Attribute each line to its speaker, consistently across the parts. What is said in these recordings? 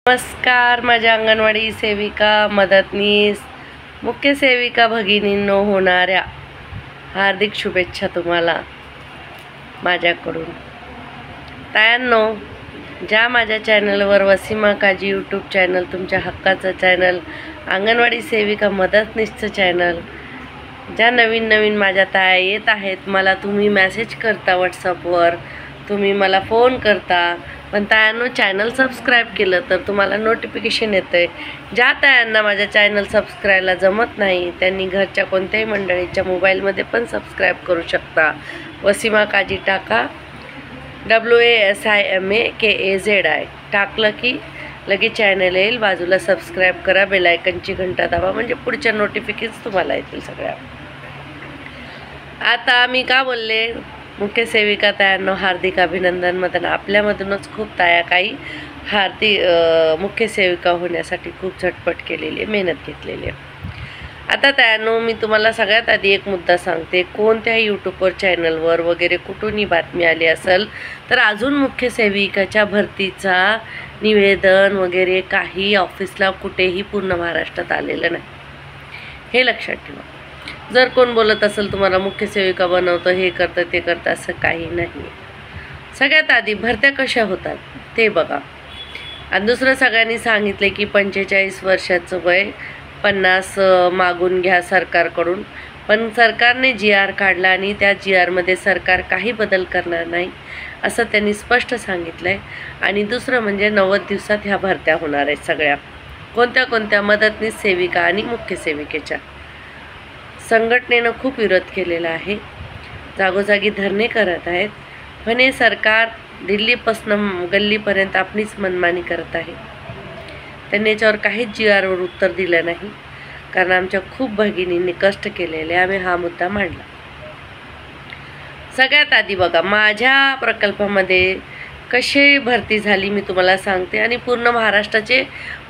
Speaker 1: नमस्कार माझ्या अंगणवाडी सेविका मदतनीस मुख्य सेविका भगिनींनो होणाऱ्या हार्दिक शुभेच्छा तुम्हाला माझ्याकडून। तायांनो, ज्या माझ्या चॅनलवर वसीमा काजी यूट्यूब चॅनल तुमच्या हक्काचं चॅनल, अंगणवाडी सेविका मदतनीसचं चॅनल, ज्या नवीन माझ्या ताया येत आहेत, मला तुम्ही मेसेज करता व्हॉट्सअपवर, तुम्ही मला फोन करता, पण तायांनो चॅनल सबस्क्राईब केलं तर तुम्हाला नोटिफिकेशन येतंय। ज्या तायांना माझ्या चॅनल सबस्क्राईबला जमत नाही त्यांनी घरच्या कोणत्याही मंडळीच्या मोबाईलमध्ये पण सबस्क्राईब करू शकता। वसीमा काजी टाका, WASIMAKAZI टाकलं की लगेच चॅनल येईल, बाजूला सबस्क्राईब करा, बेल आयकनची घंटा दाबा, म्हणजे पुढच्या नोटिफिकेशन तुम्हाला येतील सगळ्या। आता मी का बोलले, मुख्य सेविका तायांनो हार्दिक अभिनंदन। मदन आपल्यामधूनच खूप ताया काही मुख्य सेविका होण्यासाठी खूप झटपट केलेली, मेहनत घेतलेली आहे। आता तायांनो, मी तुम्हाला सगळ्यात आधी एक मुद्दा सांगते, कोणत्याही यूट्यूबवर चॅनलवर वगैरे कुठूनही बातमी आली असेल तर अजून मुख्य सेविकाच्या भरतीचा निवेदन वगैरे काही ऑफिसला कुठेही पूर्ण महाराष्ट्रात आलेलं नाही, हे लक्षात ठेवा। जर कोण बोलत असेल तुम्हाला मुख्य सेविका बनवतं, हे करतं ते करतं, असं काही नाही। सगळ्यात आधी भरत्या कशा होतात ते बघा। आणि दुसरं सगळ्यांनी सांगितले की 45 वर्षाचं वय 50 मागून घ्या सरकारकडून, पण सरकारने GR काढला आणि त्या GRमध्ये सरकार काही बदल करणार नाही असं त्यांनी स्पष्ट सांगितलं आहे। आणि दुसरं म्हणजे 90 दिवसात ह्या भरत्या होणार आहेत सगळ्या। कोणत्या मदतनीस सेविका आणि मुख्य सेविकेच्या। संघटनेनं खूप विरोध केलेला आहे, जागोजागी धरणे करत आहेत, पण हे सरकार दिल्लीपासून गल्लीपर्यंत आपलीच मनमानी करत आहे। त्यांनी याच्यावर काहीच GRवर उत्तर दिलं नाही, कारण आमच्या खूप भगिनींनी कष्ट केलेले, आम्ही हा मुद्दा मांडला। सगळ्यात आधी बघा, माझ्या प्रकल्पामध्ये कशी भरती झाली मी तुम्हाला सांगते। आणि पूर्ण महाराष्ट्राचे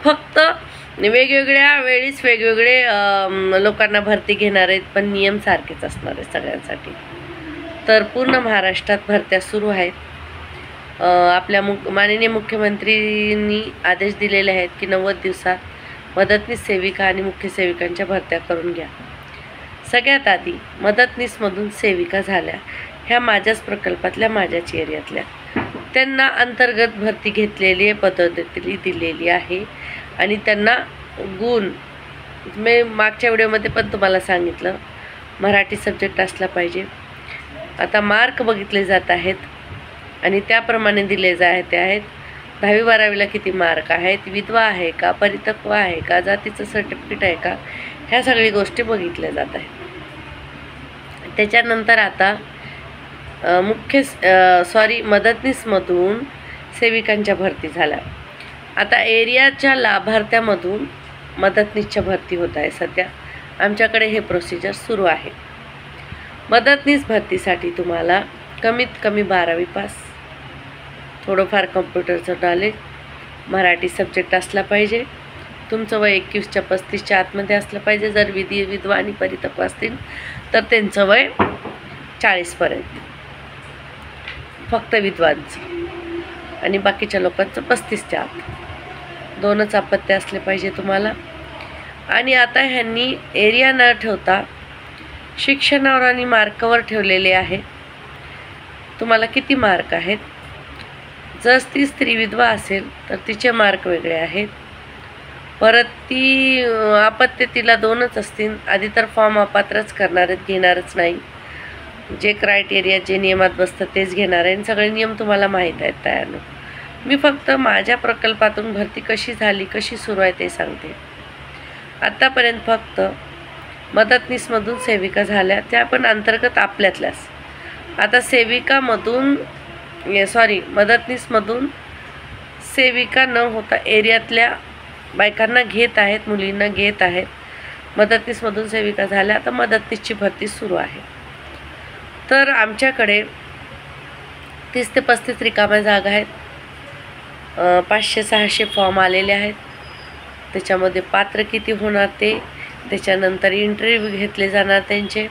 Speaker 1: फक्त वेगवेगळ्या वेळीस वेगवेगळे लोकांना भरती घेणार आहेत, पण नियम सारखेच असणार आहेत सगळ्यांसाठी। तर पूर्ण महाराष्ट्रात भरत्या सुरू आहेत। आपल्या माननीय मुख्यमंत्रींनी आदेश दिलेले आहेत की 90 दिवसात मदतनीस सेविका आणि मुख्य सेविकांच्या भरत्या करून घ्या। सगळ्यात आधी मदतनीसमधून सेविका झाल्या, ह्या माझ्याच प्रकल्पातल्या, माझ्याच एरियातल्या, त्यांना अंतर्गत भरती घेतलेली आहे, पद्धती दिलेली आहे आणि त्यांना गुण, मी मागच्या व्हिडिओमध्ये पण तुम्हाला सांगितलं, मराठी सब्जेक्ट असला पाहिजे। आता मार्क बघितले जात आहेत आणि त्याप्रमाणे दिले जात आहेत। 10वी 12वीला किती मार्क आहेत, विधवा आहे का, परिपक्व आहे का, जातीचं सर्टिफिकेट आहे का, ह्या सगळी गोष्टी बघितल्या जात आहेत। त्याच्यानंतर आता मदतनीसमधून सेविकांच्या भरती झाल्या। आता एरियाच्या लाभार्थ्यामधून मदतनीसच्या भरती होत आहे सध्या, आमच्याकडे हे प्रोसिजर सुरू आहे। मदतनीस भरतीसाठी तुम्हाला कमीत कमी 12वी पास, थोडंफार कम्प्युटरचं नॉलेज, मराठी सब्जेक्ट असला पाहिजे, तुमचं वय 21च्या 35च्या आतमध्ये असलं पाहिजे। जर विधवा आणि परिपक्व असतील तर त्यांचं वय 40पर्यंत, फक्त विधवांचं, आणि बाकीच्या लोकांचं 35च्या आत, 2च अपत्य असले पाहिजे तुम्हाला। आणि आता ह्यांनी एरिया न ठेवता शिक्षणावर आणि मार्कावर ठेवलेले आहे, तुम्हाला किती मार्क आहेत। जर ती स्त्री विधवा असेल तर तिचे मार्क वेगळे आहेत, परत ती अपत्य तिला 2च असतील, आधी तर फॉर्म अपात्रच करणार आहेत, घेणारच नाही, जे क्रायटेरिया जे नियमात बसतं तेच घेणार आहे। सगळे नियम तुम्हाला माहीत आहेत तायांनो। मी फक्त माझ्या प्रकल्पातून भरती कशी झाली, कशी सुरू आहे ते सांगते। आत्तापर्यंत फक्त मदतनीसमधून सेविका झाल्या, त्या पण अंतर्गत आपल्यातल्याच। आता मदतनीसमधून सेविका न होता एरियातल्या बायकांना घेत आहेत, मुलींना घेत आहेत। मदतनीसमधून सेविका झाल्या, आता मदतनीसची भरती सुरू आहे। तर आमच्याकडे 30 ते 35 रिकाम्या जागा आहेत, 500-600 फॉर्म आलेले आहेत। त्याच्यामध्ये पात्र किती होणार ते, त्याच्यानंतर इंटरव्ह्यू घेतले जाणार त्यांचे,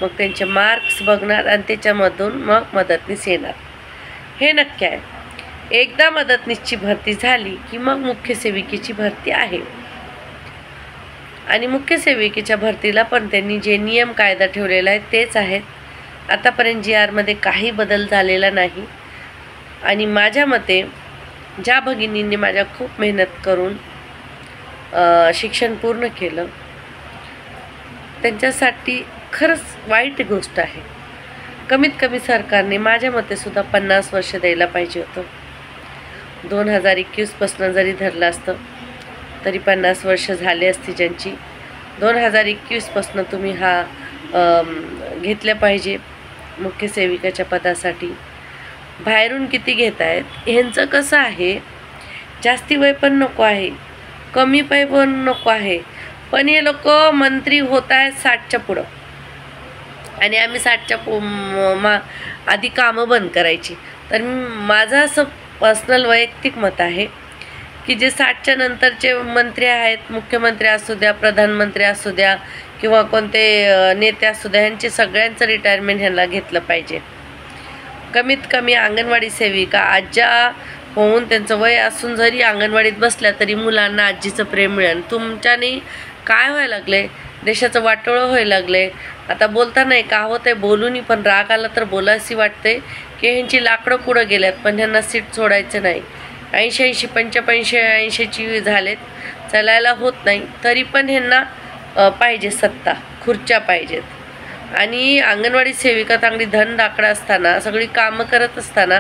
Speaker 1: मग त्यांचे मार्क्स बघणार आणि त्याच्यामधून मग मदतनीस येणार, हे नक्की आहे। एकदा मदतनीसची भरती झाली की मग मुख्य सेविकेची भरती आहे. आणि मुख्य सेविकेच्या भरतीला पण त्यांनी जे नियम कायदा ठेवलेला आहे तेच आहेत. आतापर्यंत GR मध्ये काही बदल झालेला नाही. आणि माझ्या मते ज्या भगिनींनी माझ्या खूप मेहनत करून शिक्षण पूर्ण केलं त्यांच्यासाठी खरंच वाईट गोष्ट आहे. कमीत कमी सरकारने माझ्या मते सुद्धा 50 वर्ष द्यायला पाहिजे होतं. 2021 पासून जरी धरलं असतं तरी 50 वर्ष झाले असती ज्यांची. 2021 पासून तुम्ही हा घेतल्या पाहिजे मुख्य सेविकाच्या पदासाठी. बाहेरून किती घेत आहेत ह्यांचं कसं आहे, जास्ती वय पण नको आहे, कमी वय पण नको आहे, पण हे लोक मंत्री होत आहेत 60च्या पुढं. आणि आम्ही 60च्या आधी कामं बंद करायची. तर माझं असं पर्सनल वैयक्तिक मत आहे की जे 60च्या नंतरचे मंत्री आहेत, मुख्यमंत्री असू द्या, प्रधानमंत्री असू द्या किंवा कोणते नेते असू द्या, ह्यांचे सगळ्यांचं रिटायरमेंट ह्यांना घेतलं पाहिजे. कमीत कमी अंगणवाडी सेविका आज्या होऊन त्यांचं वय असून जरी अंगणवाडीत बसल्या तरी मुलांना आजीचं प्रेम मिळेल. तुमच्याने काय व्हायला लागले, देशाचं वाटोळं व्हायला लागले. आता बोलता नाही का होत आहे, बोलूनही पण राग आला तर बोलायची वाटते की ह्यांची लाकडं पुढं गेल्यात पण ह्यांना सीट सोडायचं नाही. 80 85 80ची झालेत, चालायला होत नाही तरी पण ह्यांना पाहिजे सत्ता, खुर्च्या पाहिजेत. आणि अंगणवाडी सेविका चांगली धनदाकडा असताना सगळी कामं करत असताना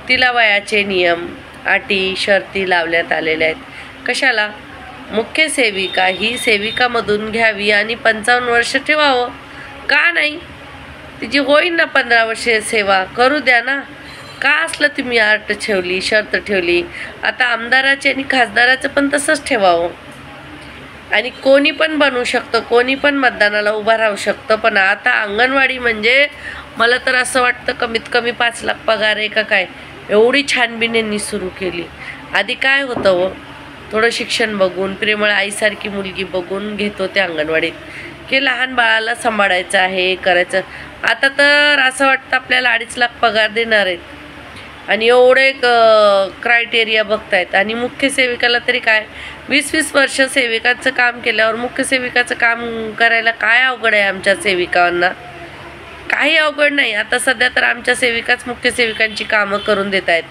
Speaker 1: तिला वयाचे नियम अटी शर्ती लावण्यात आलेल्या आहेत. कशाला? मुख्य सेविका ही सेविकामधून घ्यावी आणि 55 वर्ष ठेवावं. का नाही? तिची होईल ना 15 वर्षे सेवा, करू द्या ना. का असलं तुम्ही अट ठेवली, शर्त ठेवली? आता आमदाराचे आणि खासदाराचं पण तसंच ठेवावं. आणि कोणी पण बनवू शकतं, कोणी पण मतदानाला उभा राहू शकतं. पण आता अंगणवाडी म्हणजे मला तर असं वाटतं कमीत कमी 5 लाख पगार आहे का काय, एवढी छानबीन यांनी सुरू केली. आधी काय होतं व थोडं शिक्षण बघून, प्रेमळ आईसारखी मुलगी बघून घेत होते अंगणवाडीत की लहान बाळाला सांभाळायचं आहे, करायचं. आता तर असं वाटतं आपल्याला 2.5 लाख पगार देणार आहेत आणि एवढे क्रायटेरिया बघतायत. आणि मुख्य सेविकाला तरी काय 20-20 वर्ष सेविकाचं काम केल्यावर मुख्य सेविकाचं काम करायला काय अवघड आहे? आमच्या सेविकांना काही अवघड नाही. आता सध्या तर आमच्या सेविकाच मुख्य सेविकांची कामं करून देत आहेत.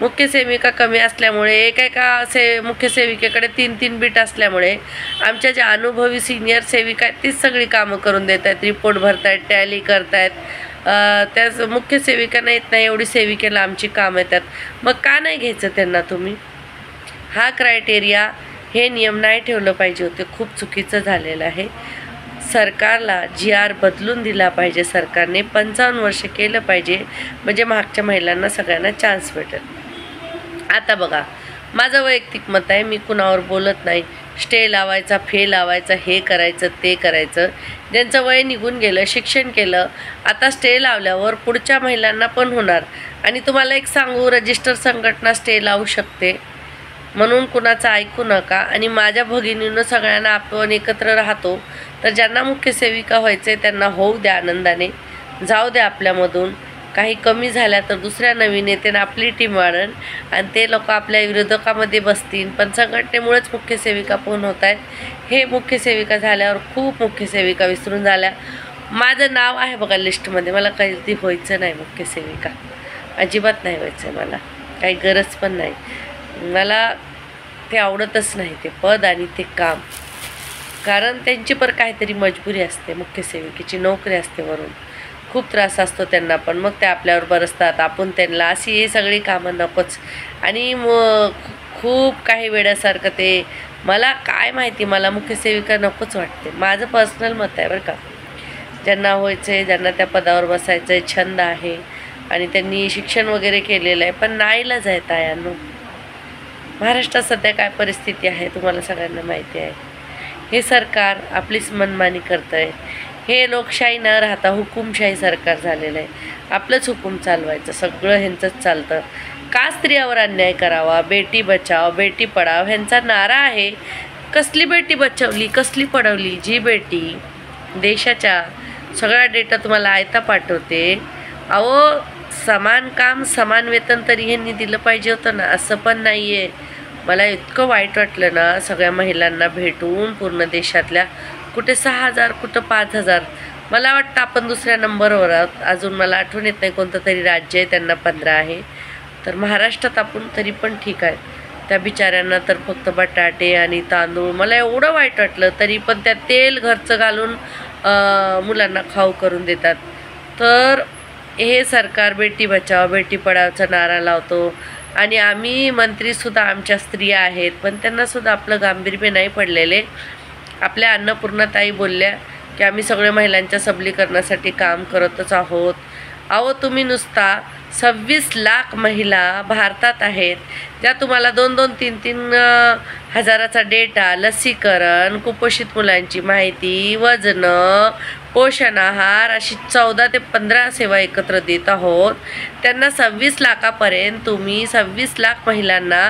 Speaker 1: मुख्य सेविका कमी असल्यामुळे एका मुख्य सेविकेकडे 3-3 बीट असल्यामुळे आमच्या ज्या अनुभवी सिनियर सेविका आहेत तीच सगळी कामं करून देत आहेत. रिपोर्ट भरतायत, टॅली करतायत. त्याच मुख्य सेविकांना येत नाही एवढी सेविकेला आमची कामं येतात. मग का नाही घ्यायचं त्यांना तुम्ही? हा क्रायटेरिया, हे नियम नाही ठेवलं पाहिजे होते. खूप चुकीचं झालेलं आहे. सरकारला GR बदलून दिला पाहिजे. सरकारने 55 वर्ष केलं पाहिजे म्हणजे मागच्या महिलांना सगळ्यांना चान्स भेटेल. आता बघा, माझं वैयक्तिक मत आहे, मी कुणावर बोलत नाही. स्टे लावायचा, फे लावायचा, हे करायचं ते करायचं. ज्यांचं वय निघून गेलं, शिक्षण केलं, आता स्टे लावल्यावर पुढच्या महिलांना पण होणार. आणि तुम्हाला एक सांगू, रजिस्टर संघटना स्टे लावू शकते म्हणून कुणाचं ऐकू नका. आणि माझ्या भगिनीनं सगळ्यांना आपण एकत्र राहतो, तर ज्यांना मुख्य सेविका व्हायचं आहे त्यांना होऊ द्या आनंदाने, जाऊ द्या आपल्यामधून. काही कमी झाल्या तर दुसऱ्या नवीन नेत्यानं आपली टीम वाढेल आणि ते लोक आपल्या विरोधकामध्ये बसतील. पण संघटनेमुळेच मुख्य सेविका पण होत आहेत. हे मुख्य सेविका झाल्यावर खूप मुख्य सेविका विसरून झाल्या. माझं नाव आहे बघा लिस्टमध्ये, मला कधी व्हायचं नाही मुख्य सेविका, अजिबात नाही व्हायचं. मला काही गरज पण नाही, मला ते आवडतच नाही ते पद आणि ते काम. कारण त्यांची पण काहीतरी मजबुरी असते, मुख्य सेविकेची नोकरी असते, वरून खूप त्रास असतो त्यांना पण. मग ते आपल्यावर बरसतात, आपण त्यांना, अशी ही सगळी कामं नकोच. आणि खूप काही वेळासारखं ते, मला काय माहिती, मला मुख्य सेविका नकोच वाटते. माझं पर्सनल मत आहे बरं का. ज्यांना व्हायचं आहे, ज्यांना त्या पदावर बसायचं आहे, छंद आहे आणि त्यांनी शिक्षण वगैरे केलेलं आहे, पण नाईलाज आहे तायांनो. महाराष्ट्रात सध्या काय परिस्थिती आहे तुम्हाला सगळ्यांना माहिती आहे. हे सरकार आपलीच मनमानी करतं आहे. हे लोकशाही न राहता हुकुमशाही सरकार झालेलं आहे. आपलंच हुकूम चालवायचं, सगळं ह्यांचंच चालतं. का स्त्रियावर अन्याय करावा? बेटी बचाव, बेटी पढाव ह्यांचा नारा आहे. कसली बेटी बचावली, कसली पढवली? जी बेटी देशाच्या सगळा डेटा तुम्हाला आयता पाठवते. अहो, समान काम समान वेतन तरी ह्यांनी दिलं पाहिजे होतं ना, असं पण नाही आहे. मला इतकं वाईट वाटलं ना सगळ्या महिलांना भेटून पूर्ण देशातल्या. कुठे 6,000 कुठं 5,000. मला वाटतं आपण दुसऱ्या नंबरवर आहोत. अजून मला आठवण येत नाही कोणतं तरी राज्य आहे त्यांना 15 आहे. तर महाराष्ट्रात आपण तरी पण ठीक आहे. त्या बिचाऱ्यांना तर फक्त बटाटे आणि तांदूळ. मला एवढं वाईट वाटलं तरी पण त्या तेल घरचं घालून मुलांना खाऊ करून देतात. तर हे सरकार बेटी बचाव बेटी पढावचा नारा लावतो आणि आम्ही मंत्रीसुद्धा आमच्या स्त्रिया आहेत, पण त्यांनासुद्धा आपलं गांभीर्य नाही पडलेले. आपल्या अन्नपूर्णाताई बोलल्या की आम्ही सगळ्या महिलांच्या सबलीकरणासाठी काम करतच आहोत. अहो तुम्ही नुसता 26 लाख महिला भारतात आहेत ज्या तुम्हाला 2-2, 3-3 हजाराचा डेटा, लसीकरण, कुपोषित मुलांची माहिती, वजनं, पोषण आहार अशी 14 ते 15 सेवा एकत्र देत आहोत. त्यांना 26 लाखापर्यंत तुम्ही 26 लाख महिलांना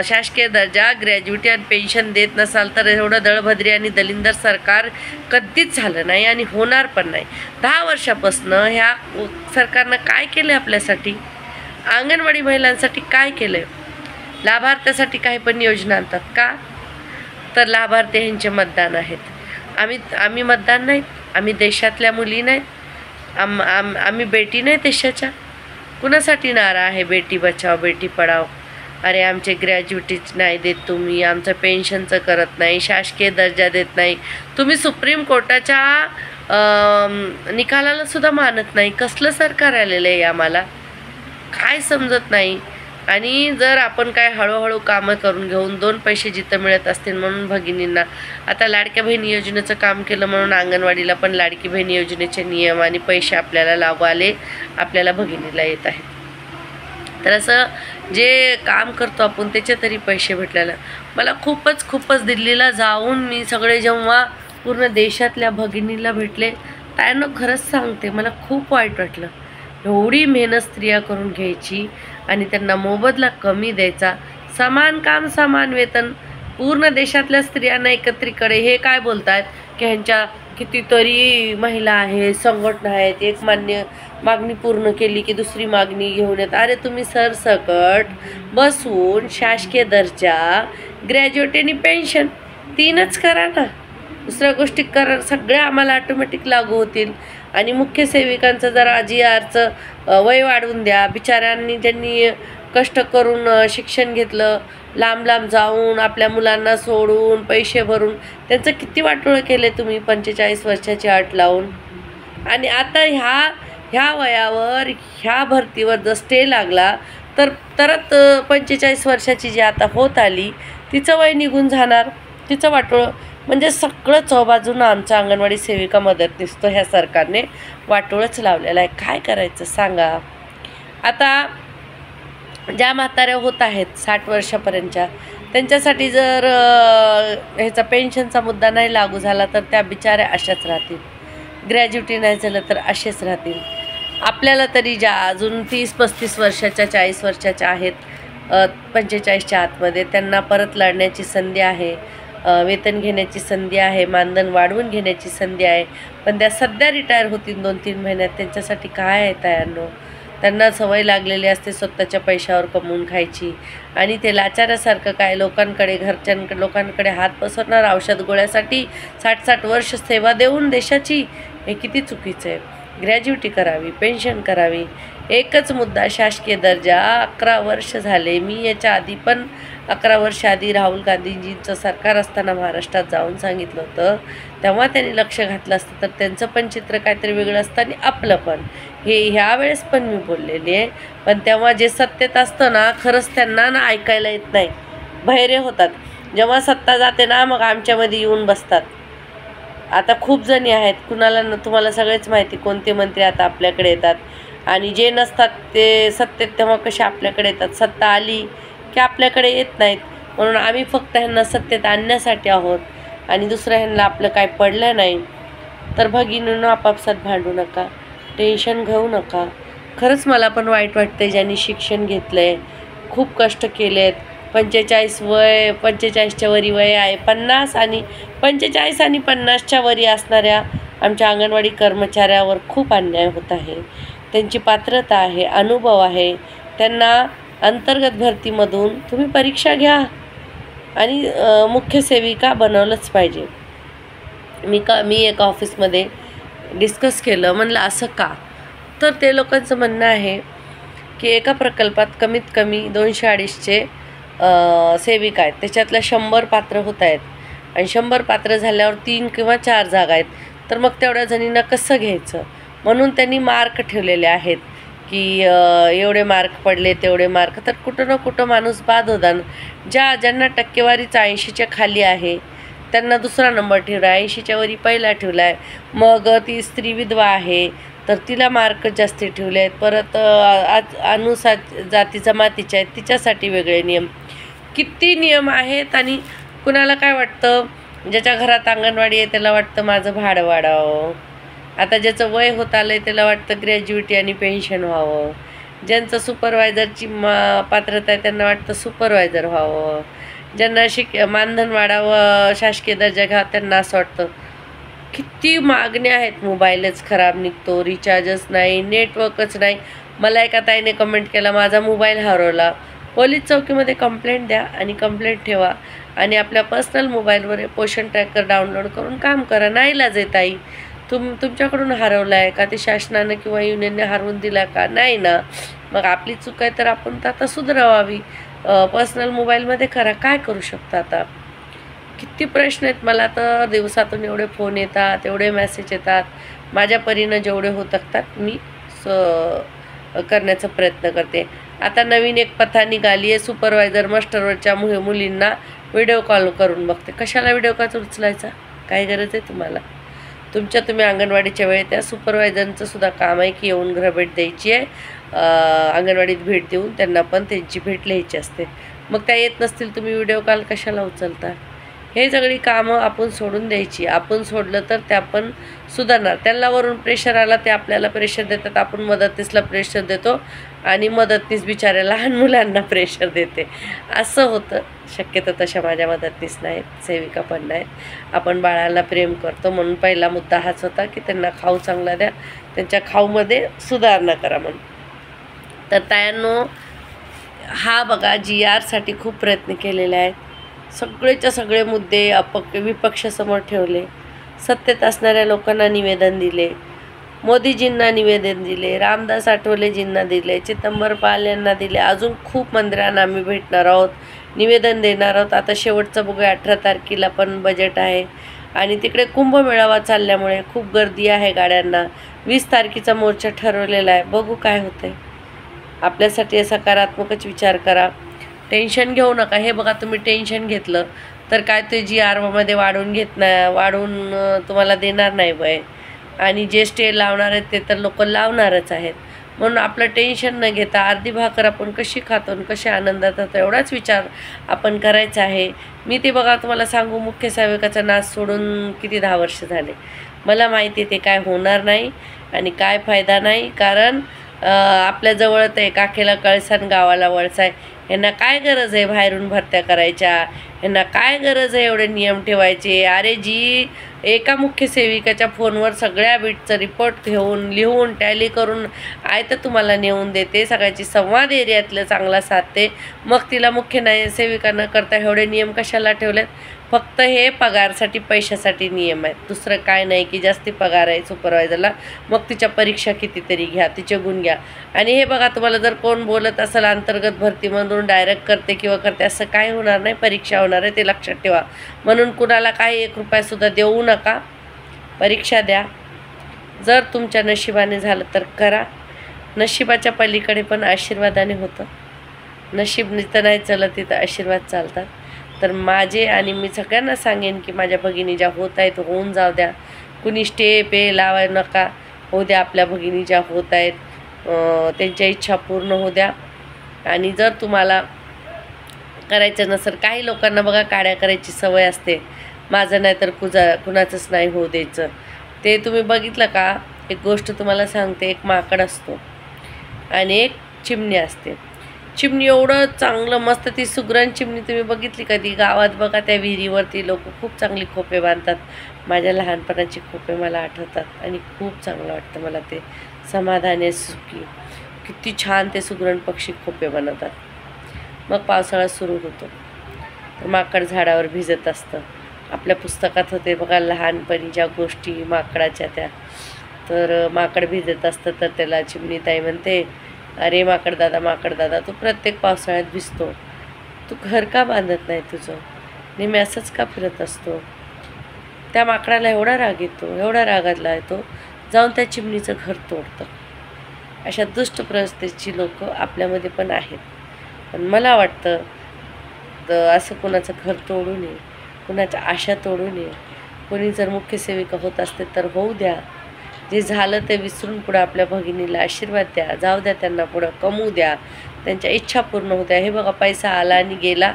Speaker 1: शासकीय दर्जा, ग्रॅज्युटी आणि पेन्शन देत नसाल तर एवढं दळभद्री आणि दलिंदर सरकार कधीच झालं नाही आणि होणार पण नाही. 10 वर्षापासून ह्या सरकारनं काय केलं आपल्यासाठी? अंगणवाडी महिलांसाठी काय केलं? लाभार्थ्यासाठी काही पण योजना आणतात का? तर लाभार्थी ह्यांचे मतदान आहेत. आम्ही मतदान नाहीत, आम्ही देशातल्या मुली नाहीत, आम्ही बेटी नाही देशाच्या. कुणासाठी नारा आहे बेटी बचाव बेटी पढाव? अरे आमचे ग्रॅज्युटीच नाही देत तुम्ही, आमचं पेन्शनचं करत नाही, शासकीय दर्जा देत नाही, तुम्ही सुप्रीम कोर्टाच्या निकालाला सुद्धा मानत नाही. कसलं सरकार आलेलं आहे आम्हाला काय समजत नाही. आणि जर आपण काय हळूहळू कामं करून घेऊन 2 पैसे जिथं मिळत असतील म्हणून भगिनींना आता लाडक्या बहिणी योजनेचं काम केलं म्हणून अंगणवाडीला पण लाडकी बहिणी योजनेचे नियम आणि पैसे आपल्याला लागू आले, आपल्याला भगिनीला येत आहेत. तर असं जे काम करतो आपण त्याचे तरी पैसे भेटलेलं मला खूपच दिल्लीला जाऊन मी सगळे जेव्हा पूर्ण देशातल्या भगिनीला भेटले त्यांना खरंच सांगते मला खूप वाईट वाटलं. एवढी मेहनत स्त्रिया करून घ्यायची आणि त्यांना मोबदला कमी द्यायचा. समान काम समान वेतन पूर्ण देशातल्या स्त्रियांना एकत्रिकडे. हे काय बोलतात की ह्यांच्या कितीतरी महिला आहेत, संघटना आहेत, एक मागणी पूर्ण केली की दुसरी मागणी घेऊन येत. अरे तुम्ही सरसकट बसून शासकीय दर्जा, ग्रॅज्युएटी आणि पेन्शन 3च करा ना. दुसऱ्या गोष्टी करा सगळ्या आम्हाला ऑटोमॅटिक लागू होतील. आणि मुख्य सेविकांचं जरा GRचं वय वाढवून द्या. बिचाऱ्यांनी ज्यांनी कष्ट करून शिक्षण घेतलं, लांब जाऊन आपल्या मुलांना सोडून पैसे भरून त्यांचं किती वाटोळं केले तुम्ही 45 वर्षाची अट लावून. आणि आता ह्या वयावर ह्या भरतीवर जर स्टे लागला तर तरत 45 वर्षाची जी आता होत आली तिचं वय निघून जाणार, तिचं वाटोळं. म्हणजे सगळं चौबाजूनं आमचा अंगणवाडी सेविका मदतनीस ह्या सरकारने वाटोळंच लावलेलं आहे. काय करायचं सांगा? आता ज्या म्हाताऱ्या होत आहेत 60 वर्षापर्यंतच्या त्यांच्यासाठी जर ह्याचा पेन्शनचा मुद्दा नाही लागू झाला तर त्या बिचाऱ्या अशाच राहतील. ग्रॅज्युटी नाही झालं तर असेच राहतील. आपल्याला तरी ज्या अजून 30-35 वर्षाच्या 40 वर्षाच्या आहेत 45च्या आतमध्ये त्यांना परत लढण्याची संधी आहे, वेतन घेण्याची संधी आहे, मानधन वाढवून घेण्याची संधी आहे. पण त्या सध्या रिटायर होतील 2-3 महिन्यात. त्यांच्यासाठी काय आहे तयारनो? त्यांना सवय लागलेली असते स्वतःच्या पैशावर कमवून खायची आणि ते लाचारासारखं काय लोकांकडे लोकांकडे हात पसरणार औषध गोळ्यासाठी 60-60 वर्ष सेवा देऊन देशाची. हे किती चुकीचं आहे. ग्रॅज्युटी करावी, पेन्शन करावी. एकच मुद्दा शासकीय दर्जा. 11 वर्ष झाले. मी याच्या आधी पण 11 वर्ष आधी राहुल गांधीजींचं सरकार असताना महाराष्ट्रात जाऊन सांगितलं होतं. तेव्हा त्यांनी लक्ष घातलं असतं तर त्यांचं पण चित्र काहीतरी वेगळं असतं आणि आपलं पण. हे ह्यावेळेस पण मी बोललेली आहे. पण तेव्हा जे सत्तेत असतं ना खरंच त्यांना ना ऐकायला येत नाही, बहिरे होतात. जेव्हा सत्ता जाते ना मग आमच्यामध्ये येऊन बसतात. आता खूप जणी आहेत, कुणाला तुम्हाला सगळेच माहिती कोणते मंत्री आता आपल्याकडे येतात आणि जे नसतात ते सत्तेत तेव्हा कसे आपल्याकडे येतात. सत्ता आली की आपल्याकडे येत नाहीत. म्हणून आम्ही फक्त ह्यांना सत्तेत आणण्यासाठी आहोत आणि दुसऱ्या ह्यांना आपलं काय पडलं नाही. तर भगिनींनो आपापसात भांडू नका, टेन्शन घेऊ नका. खरंच मला पण वाईट वाटतं ज्यांनी शिक्षण घेतलं आहे, खूप कष्ट केले आहेत. 45च्या वरी वय आहे, 45 आणि 50च्या वरी असणाऱ्या आमच्या अंगणवाडी कर्मचाऱ्यावर खूप अन्याय होत आहे. त्यांची पात्रता आहे, अनुभव आहे, त्यांना अंतर्गत भरतीमधून तुम्ही परीक्षा घ्या आणि मुख्य सेविका बनवलंच पाहिजे. मी एका ऑफिसमध्ये डिस्कस केलं, म्हणलं असं का? तर ते लोकांचं म्हणणं आहे की एका प्रकल्पात कमीत कमी 200-250 सेविका आहेत, त्याच्यातल्या 100 पात्र होत आहेत आणि 100 पात्र झाल्यावर 3 किंवा 4 जागा आहेत, तर मग तेवढ्या जणींना कसं घ्यायचं? म्हणून त्यांनी मार्क ठेवलेले आहेत की एवढे मार्क पडले, तेवढे मार्क. तर कुठं ना कुठं माणूस बाद होता. ज्यांना टक्केवारीच 80च्या खाली आहे त्यांना दुसरा नंबर ठेवला, 80च्या वरी पहिला ठेवला आहे. मग ती स्त्री विधवा आहे तर तिला मार्क जास्ती ठेवले आहेत. परत जाती जमातीच्या आहेत तिच्यासाठी वेगळे नियम. किती नियम आहेत. आणि कुणाला काय वाटतं, ज्याच्या घरात अंगणवाडी आहे त्याला वाटतं माझं भाडं वाढावं. आता ज्याचं वय होत आलं आहे त्याला वाटतं ग्रॅज्युएटी आणि पेन्शन व्हावं. ज्यांचं सुपरवायझरची पात्रता आहे त्यांना वाटतं सुपरवायझर व्हावं. ज्यांना मानधन वाढावं, शासकीय दर्जा घ्यावा, त्यांना असं वाटतं. किती मागण्या आहेत. मोबाईलच खराब निघतो, रिचार्जच नाही, नेटवर्कच नाही. मला एका ताईने कमेंट केला, माझा मोबाईल हरवला. पोलीस चौकीमध्ये कंप्लेंट द्या आणि कंप्लेंट ठेवा आणि आपल्या पर्सनल मोबाईलवर पोषण ट्रॅकर डाउनलोड करून काम करा. नाईलाज आहे ताई. तुमच्याकडून हरवला आहे का? ते शासनानं किंवा युनियनने हरवून दिला का? नाही ना. मग आपली चूक आहे तर आपण तर आता सुधारावी. पर्सनल मोबाईलमध्ये करा. काय करू शकता आता? किती प्रश्न आहेत. मला तर दिवसातून एवढे फोन येतात, एवढे मेसेज येतात. माझ्या परीनं जेवढे होत असतात मी करण्याचा प्रयत्न करते. आता नवीन एक प्रथा निघाली आहे, सुपरवायझर मास्टरवरच्या मुलींना व्हिडिओ कॉल करून बघते. कशाला व्हिडिओ कॉल उचलायचा? काय गरज आहे तुम्हाला? तुम्ही अंगणवाडीच्या वेळेत त्या सुपरवायझरचं सुद्धा काम आहे की येऊन भेट द्यायची आहे. अंगणवाडीत भेट देऊन त्यांना पण त्यांची भेट लिहायची असते. मग त्या येत नसतील, तुम्ही व्हिडिओ कॉल कशाला उचलता? हे सगळी कामं आपण सोडून द्यायची. आपण सोडलं तर ते आपण सुधारणार. त्यांना वरून प्रेशर आला ते आपल्याला प्रेशर देतात, आपण मदतनीसला प्रेशर देतो आणि मदतनीस बिचाऱ्या लहान मुलांना प्रेशर देते. असं होतं. शक्यतो तशा माझ्या मदतनीस नाहीत, सेविका पण नाहीत. आपण बाळाला प्रेम करतो म्हणून पहिला मुद्दा हाच होता की त्यांना खाऊ चांगला द्या, त्यांच्या खाऊमध्ये सुधारणा करा म्हणून. तर तायांनो, हा बघा GRसाठी खूप प्रयत्न केलेले आहेत. सगळेच्या सगळे मुद्दे विपक्षासमोर ठेवले. सत्तेत असणाऱ्या लोकांना निवेदन दिले, मोदीजींना निवेदन दिले, रामदास आठवलेजींना दिले, चिदंबर पाल यांना दिले. अजून खूप मंत्र्यांना आम्ही भेटणार आहोत, निवेदन देणार आहोत. आता शेवटचं बघूया, 18 तारखेला पण बजेट आहे आणि तिकडे कुंभमेळावा चालल्यामुळे खूप गर्दी आहे गाड्यांना. 20 तारखेचा मोर्चा ठरवलेला आहे. बघू काय होतंय. आपल्यासाठी सकारात्मकच विचार करा. टेन्शन घेऊ नका. हे बघा, तुम्ही टेन्शन घेतलं तर काय ते GRमध्ये वाढवून तुम्हाला देणार नाही बाय. आणि जे स्टे लावणार आहेत ते तर लोक लावणारच आहेत. म्हणून आपलं टेन्शन न घेता अर्धी भाकर आपण कशी खातो आणि कशी आनंदात होतो एवढाच विचार आपण करायचा आहे. मी ते बघा तुम्हाला सांगू, मुख्य सेविकाचा नाच सोडून किती 10 वर्ष झाले. मला माहिती आहे ते काय होणार नाही आणि काय फायदा नाही. कारण आपल्याजवळच आहे, काखेला कळसान गावाला वळसाय. यांना काय गरज आहे बाहेरून भरत्या करायच्या? यांना काय गरज आहे एवढे नियम ठेवायचे? अरे जी एका मुख्य सेविकाच्या फोनवर सगळ्या बीटचं रिपोर्ट घेऊन लिहून टॅली करून तर तुम्हाला नेऊन देते, सगळ्याची संवाद एरियातलं चांगला साधते. मग तिला मुख्य सेविका न करता एवढे नियम कशाला ठेवलेत? फक्त हे पगारसाठी, पैशासाठी नियम आहेत. दुसरं काय नाही की जास्ती पगार आहे सुपरवायझरला, मग तिच्या परीक्षा कितीतरी घ्या, तिचे गुण घ्या. आणि हे बघा, तुम्हाला जर कोण बोलत असेल अंतर्गत भरतीमधून डायरेक्ट करते किंवा करते, असं काय होणार नाही. परीक्षा होणार आहे ते लक्षात ठेवा. म्हणून कुणाला काय 1 रुपयासुद्धा देऊ नका. परीक्षा द्या. जर तुमच्या नशिबाने झालं तर करा. नशिबाच्या पलीकडे पण आशीर्वादाने होतं. नशीब तर नाही चालत, तिथं आशीर्वाद चालतात. तर माझे आणि मी सगळ्यांना सांगेन की माझ्या भगिनी ज्या होत आहेत होऊन जाऊ द्या. कुणी स्टे पे लावाय नका. होऊ द्या. आपल्या भगिनी ज्या होत आहेत त्यांच्या इच्छा पूर्ण होऊ द्या. आणि जर तुम्हाला करायचं नसेल, काही लोकांना बघा काड्या करायची सवय असते. माझं नाही तर कुणाचंच नाही होऊ द्यायचं. ते तुम्ही बघितलं का? एक गोष्ट तुम्हाला सांगते. एक माकड असतो आणि एक चिमणी असते. चिमणी एवढं चांगलं मस्त, ती सुगरण चिमणी तुम्ही बघितली कधी? गावात बघा त्या विहिरीवरती लोक खूप चांगली खोपे बांधतात. माझ्या लहानपणाची खोपे मला आठवतात आणि खूप चांगलं वाटतं मला ते. समाधानी सुखी. किती छान ते सुगरण पक्षी खोपे बनवतात. मग पावसाळा सुरू होतो तर माकड झाडावर भिजत असतं. आपल्या पुस्तकात होते बघा लहानपणी ज्या गोष्टी माकडाच्या त्या. तर माकड भिजत असतं तर त्याला चिमणीताई म्हणते, अरे माकड दादा तू प्रत्येक पावसाळ्यात भिजतो, तू घर का बांधत नाही तुझं, नेहमी असंच का फिरत असतो. त्या माकडाला एवढा रागातला येतो, जाऊन त्या चिमणीचं घर तोडतं. अशा दुष्ट प्रवृत्तीची लोक आपल्यामध्ये पण आहेत. पण मला वाटतं असं कोणाचं घर तोडू नये, कोणाच्या आशा तोडू नये. कोणी जर मुख्य सेविका होत असते तर होऊ द्या. जे झालं ते विसरून पुढं आपल्या भगिनीला आशीर्वाद द्या, जाऊ द्या, त्यांना पुढं कमवू द्या, त्यांच्या इच्छा पूर्ण होऊ द्या. हे बघा पैसा आला आणि गेला,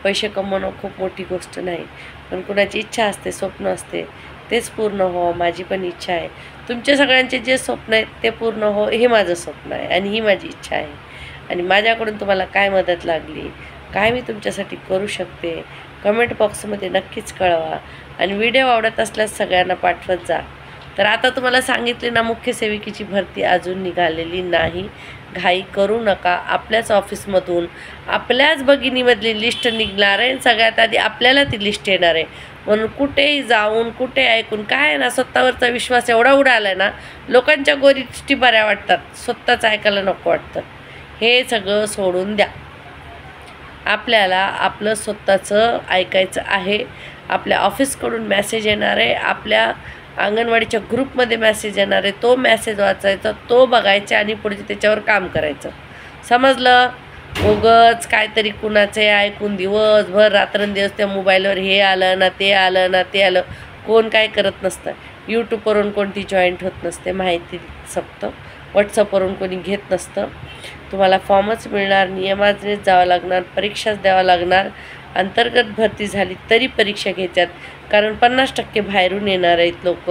Speaker 1: पैसे कमवणं खूप मोठी गोष्ट नाही, पण कुणाची इच्छा असते, स्वप्न असते, तेच पूर्ण हो. माझी पण इच्छा आहे. तुमच्या सगळ्यांचे जे स्वप्न आहेत ते पूर्ण हो, हे माझं स्वप्न आहे आणि ही माझी इच्छा आहे. आणि माझ्याकडून तुम्हाला काय मदत लागली, काय मी तुमच्यासाठी करू शकते, कमेंट बॉक्समध्ये नक्कीच कळवा. आणि व्हिडिओ आवडत असल्यास सगळ्यांना पाठवत जा. तर आता तुम्हाला सांगितले ना, मुख्य सेविकेची भरती अजून निघालेली नाही. घाई करू नका. आपल्याच ऑफिसमधून आपल्याच भगिनीमधली लिस्ट निघणार आहे. सगळ्यात आधी आपल्याला ती लिस्ट येणार आहे. म्हणून कुठेही जाऊन कुठे ऐकून काय ना, स्वतःवरचा विश्वास एवढा उडाला आहे ना, लोकांच्या गोष्टी बऱ्या वाटतात, स्वतःच ऐकायला नको वाटतं. हे सगळं सोडून द्या. आपल्याला आपलं स्वतःचं ऐकायचं आहे. आपल्या ऑफिसकडून मेसेज येणार आहे, आपल्या अंगणवाडीच्या ग्रुपमध्ये मेसेज येणार आहे, तो मेसेज वाचायचा, तो बघायचा आणि पुढे त्याच्यावर काम करायचं. समजलं? उगच काहीतरी कुणाचे ऐकून दिवसभर रात्रंदिवस त्या मोबाईलवर हे आलं ना ते आलं ना ते आलं, कोण काय करत नसतं. यूट्यूबवरून कोणती जॉईंट होत नसते, माहिती सप्तं. व्हॉट्सअपवरून कोणी घेत नसतं. तुम्हाला फॉर्मच मिळणार, नियमानेच जावं लागणार, परीक्षाच द्यावं लागणार. अंतर्गत भरती झाली तरी परीक्षा घ्यायच्यात, कारण 50% बाहेरून येणार आहेत लोक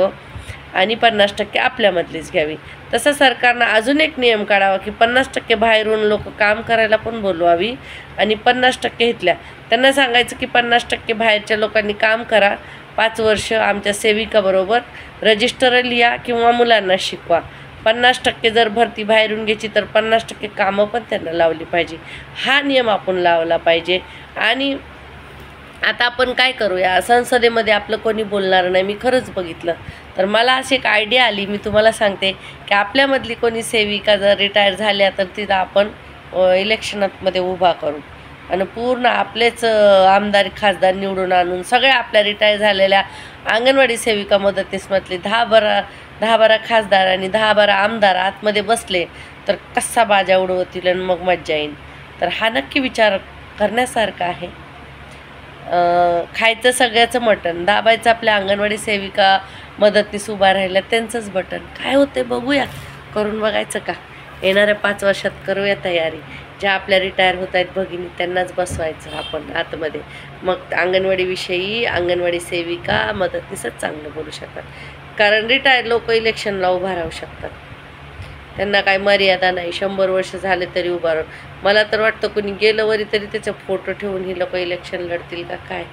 Speaker 1: आणि 50% आपल्यामधलीच घ्यावी. तसं सरकारनं अजून एक नियम काढावा की 50% बाहेरून लोक काम करायला पण बोलवावी आणि 50% इथल्या. त्यांना सांगायचं की 50% बाहेरच्या लोकांनी काम करा, 5 वर्ष आमच्या सेविकाबरोबर रजिस्टर लिहा किंवा मुलांना शिकवा. 50% जर भरती बाहेरून घ्यायची तर 50% कामं पण त्यांना लावली पाहिजे. हा नियम आपण लावला पाहिजे. आणि आता आपण काय करूया, संसदेमध्ये आपलं कोणी बोलणार नाही. मी खरंच बघितलं तर मला अशी एक आयडिया आली, मी तुम्हाला सांगते की आपल्यामधली कोणी सेविका जर रिटायर झाल्या तर तिथं आपण इलेक्शनामध्ये उभा करू आणि पूर्ण आपलेच आमदार खासदार निवडून आणून सगळ्या आपल्या रिटायर झालेल्या अंगणवाडी सेविका मदतीसमधले 10-12 खासदार आणि 10-12 आमदार आतमध्ये बसले तर कसा बाजा उडवतील आणि मग मज्जा येईल. तर हा नक्की विचार करण्यासारखा आहे. खायचं सगळ्याचं मटण, दाबायचं आपल्या अंगणवाडी सेविका मदतीस उभा राहिल्या त्यांचंच बटन. काय होते बघूया, करून बघायचं का? येणाऱ्या 5 वर्षात करूया तयारी. ज्या आपल्या रिटायर होत आहेत भगिनी त्यांनाच बसवायचं आपण आतमध्ये. मग अंगणवाडीविषयी अंगणवाडी सेविका मदतीसच चांगलं बोलू शकतात, कारण रिटायर लोक इलेक्शनला उभा राहू शकतात. त्यांना काय मर्यादा नाही, 100 वर्ष झाले तरी उभा राहून. मला तर वाटतं कोणी गेलं वरी तरी त्याचा फोटो ठेवून ही लोक इलेक्शन लढतील का काय?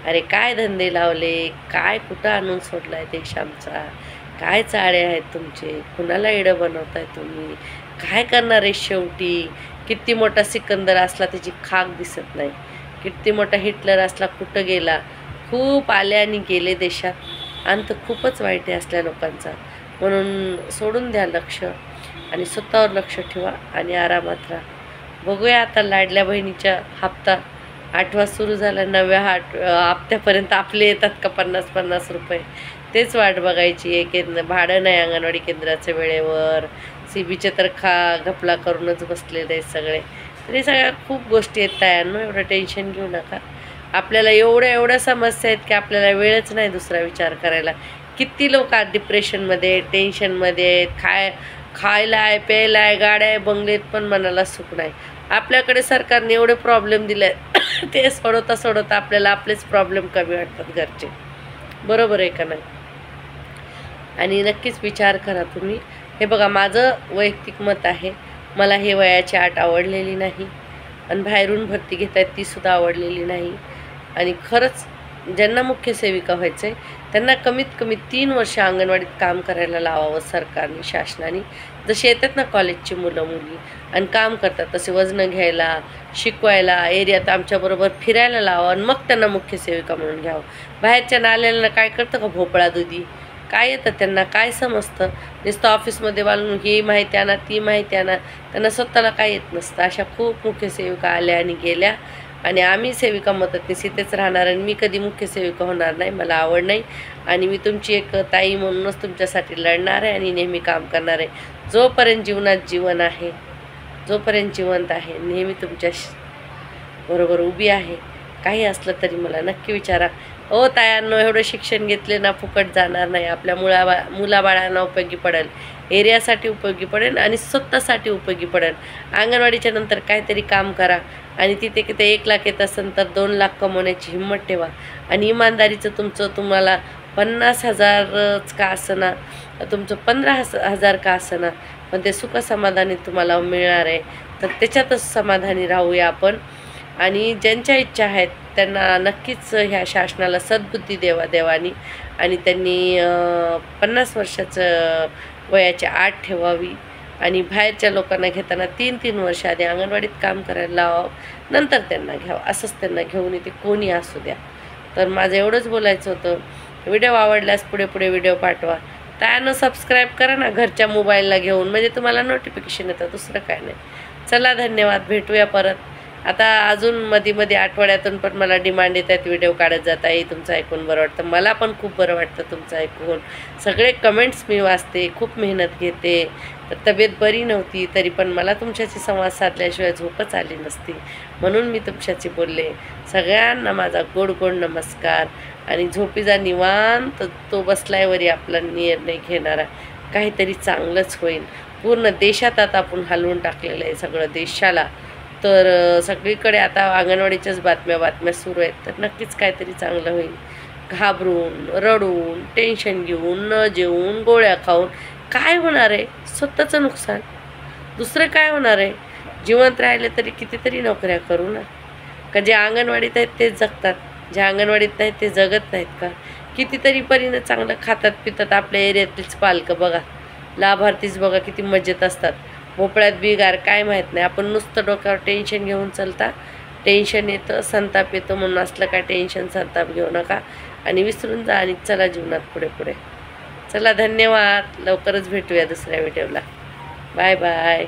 Speaker 1: अरे काय धंदे लावले, काय कुठं आणून सोडला आहे देश आमचा, काय चाळे आहेत तुमचे, कुणाला एडं बनवताय तुम्ही, काय करणार आहे शेवटी? किती मोठा सिकंदर असला त्याची खाक दिसत नाही, किती मोठा हिटलर असला कुठं गेला. खूप आले आणि गेले देशात, अंत खूपच वाईट आहे असल्या लोकांचा. म्हणून सोडून द्या लक्ष आणि स्वतःवर लक्ष ठेवा आणि आरामात राहा. बघूया आता लाडल्या बहिणीच्या हप्ता 8वा सुरू झाला, 9व्या हप्त्यापर्यंत आपले येतात का 50-50 रुपये, तेच वाट बघायची आहे. भाडं नाही अंगणवाडी केंद्राचं वेळेवर, CBचे तर घपला करूनच बसलेले आहेत सगळे. तरी सगळ्या खूप गोष्टी आहेत तायांनो, एवढं टेन्शन घेऊ नका. आपल्याला एवढ्या समस्या आहेत की आपल्याला वेळच नाही दुसरा विचार करायला. किती लोक डिप्रेशनमध्ये टेन्शनमध्ये आहेत, खायला आहे, प्यायला आहे, गाड्या आहे, बंगलेत, पण मनाला सुख नाही. आपल्याकडे सरकारने एवढे प्रॉब्लेम दिले ते सोडवता आपल्याला आपलेच प्रॉब्लेम कमी वाटतात घरचे. बरोबर आहे का नाही? आणि नक्कीच विचार करा तुम्ही. हे बघा माझं वैयक्तिक मत आहे, मला हे वयाची अट आवडलेली नाही आणि बाहेरून भरती घेत आहेत तीसुद्धा आवडलेली नाही. आणि खरंच ज्यांना मुख्य सेविका व्हायचं आहे त्यांना कमीत कमी 3 वर्ष अंगणवाडीत काम करायला लावावं सरकारने, शासनाने. जसे येतात ना कॉलेजची मुलं मुली आणि काम करतात, तसे वजनं घ्यायला, शिकवायला, एरियात आमच्याबरोबर फिरायला लावा आणि मग त्यांना मुख्य सेविका म्हणून घ्यावं. बाहेरच्या नाल्याला काय करतं का भोपळा दुधी, काय येतं त्यांना, काय समजतं? नुसतं ऑफिसमध्ये बालून ही माहिती आणा, ती माहिती आणा, त्यांना स्वतःला काय येत नसतं. अशा खूप मुख्य सेविका आल्या आणि गेल्या आणि आम्ही सेविका मदतनीस इथेच राहणार आणि मी कधी मुख्य सेविका होणार नाही, मला आवड नाही. आणि मी तुमची एक ताई म्हणूनच तुमच्यासाठी लढणार आहे आणि नेहमी काम करणार आहे. जोपर्यंत जीवनात जीवन आहे, जोपर्यंत जिवंत आहे, नेहमी तुमच्या बरोबर उभी आहे. काही असलं तरी मला नक्की विचारा. ओ तायांनो, एवढं शिक्षण घेतले ना फुकट जाणार नाही. आपल्या मुलाबाळांना उपयोगी पडेल, एरियासाठी उपयोगी पडेल आणि स्वतःसाठी उपयोगी पडेल. अंगणवाडीच्या नंतर काहीतरी काम करा आणि तिथे किती 1 लाख येत असेल तर 2 लाख कमवण्याची हिंमत ठेवा. आणि इमानदारीचं तुम्हाला 50,000च का असना, तुमचं 15,000 का असना, पण ते सुखसमाधानी तुम्हाला मिळणार आहे. तर त्याच्यातच समाधानी राहूया आपण. आणि ज्यांच्या इच्छा आहेत त्यांना नक्कीच ह्या शासनाला सद्बुद्धी देवानी आणि त्यांनी 50 वर्षाचं वयाची आत ठेवावी आणि बाहेरच्या लोकांना घेताना 3-3 वर्ष आधी अंगणवाडीत काम करायला लावावं, नंतर त्यांना घ्यावं. असंच त्यांना घेऊन येते, कोणी असू द्या. तर माझं एवढंच बोलायचं होतं. व्हिडिओ आवडल्यास पुढे व्हिडिओ पाठवा. त्यानं सबस्क्राईब करा ना घरच्या मोबाईलला घेऊन, म्हणजे तुम्हाला नोटिफिकेशन येतं, दुसरं काय नाही. चला, धन्यवाद. भेटूया परत. आता अजून मध्ये आठवड्यातून पण मला डिमांड येत आहेत व्हिडिओ काढत जाता. तुमचं ऐकून बरं वाटतं, मला पण खूप बरं वाटतं तुमचं ऐकून. सगळे कमेंट्स मी वाचते, खूप मेहनत घेते. तर तब्येत बरी नव्हती तरी पण मला तुमच्याशी संवाद साधल्याशिवाय झोपच आली नसती, म्हणून मी तुमच्याशी बोलले. सगळ्यांना माझा गोड नमस्कार. आणि झोपीचा निवांत तो बसल्यावरी आपला निर्णय घेणारा, काहीतरी चांगलंच होईल. पूर्ण देशात आता आपण हलवून टाकलेलं आहे सगळं देशाला. तर सगळीकडे आता अंगणवाडीच्याच बातम्या सुरू आहेत. तर नक्कीच काहीतरी चांगलं होईल. घाबरून, रडून, टेन्शन घेऊन, न जेवून, गोळ्या खाऊन काय होणार आहे? स्वतःचं नुकसान. दुसरं काय होणार आहे? जिवंत राहिले तरी कितीतरी नोकऱ्या करू ना. का जे अंगणवाडीत आहेत तेच जगतात, जे अंगणवाडीत नाहीत ते जगत नाहीत का? कितीतरी परीनं चांगलं खातात पितात. आपल्या एरियातलीच पालकं बघा, लाभार्थीच बघा, किती मजेत असतात. भोपळ्यात बिगार काय माहीत नाही. आपण नुसतं डोक्यावर टेन्शन घेऊन चालता, टेन्शन येतं, संताप येतो. म्हणून असलं काय टेन्शन संताप घेऊ नका आणि विसरून जा आणि चला जीवनात पुढे. चला, धन्यवाद. लवकरच भेटूया दुसऱ्या व्हिडिओला. Bye bye.